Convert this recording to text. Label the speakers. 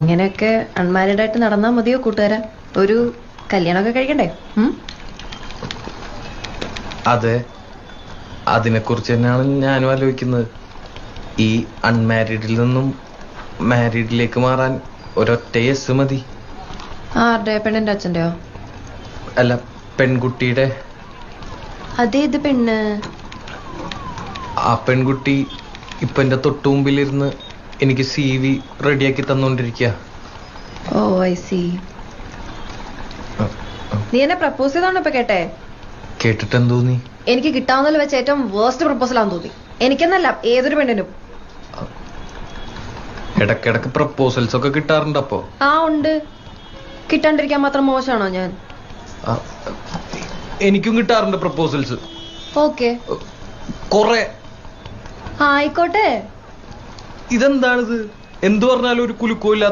Speaker 1: ഇങ്ങനെയൊക്കെ അൺമാരീഡ് ആയിട്ട് നടന്നാൽ മതിയോ കൂട്ടുകാരാ? ഒരു കല്യാണമൊക്കെ കഴിക്കണ്ടേ?
Speaker 2: അതെ, അതിനെക്കുറിച്ച് തന്നെയാണ് ഞാനും ആലോചിക്കുന്നത്. ഈ അൺമാരീഡിൽ നിന്നും മാരീഡിലേക്ക് മാറാൻ ഒരൊറ്റ യെസ് മതി.
Speaker 1: ആരുടെ? പെണ്ണിന്റെ അച്ഛൻ്റെയോ?
Speaker 2: അല്ല, പെൺകുട്ടിയുടെ.
Speaker 1: അതേത് പെണ്ണ്?
Speaker 2: ആ പെൺകുട്ടി ഇപ്പൊ എന്റെ തൊട്ടു മുമ്പിലിരുന്ന് എനിക്ക് CV റെഡിയാക്കി തന്നോണ്ടിരിക്കുക.
Speaker 1: ഓ ഐ സി. നീ എന്നെ പ്രപ്പോസ് ചെയ്താണോ ഇപ്പൊ കേട്ടെ?
Speaker 2: കേട്ടിട്ടെന്ന് തോന്നി?
Speaker 1: എനിക്ക് കിട്ടാവുന്നതിൽ വെച്ച് ഏറ്റവും വേസ്റ്റ് പ്രപ്പോസലാന്ന് തോന്നി. എനിക്കെന്നല്ല, ഏതൊരു പെണ്ണിനും.
Speaker 2: ഇടക്കിടക്ക് പ്രപ്പോസൽസ് ഒക്കെ കിട്ടാറുണ്ട്. അപ്പോ
Speaker 1: ആ ഉണ്ട്. കിട്ടാണ്ടിരിക്കാൻ മാത്രം മോശമാണോ ഞാൻ?
Speaker 2: എനിക്കും കിട്ടാറുണ്ട് പ്രപ്പോസൽസ്.
Speaker 1: ഓക്കെ,
Speaker 2: കൊറേ.
Speaker 1: ആയിക്കോട്ടെ.
Speaker 2: ഇതെന്താണിത്? എന്തു പറഞ്ഞാലും ഒരു കുലുക്കമില്ല.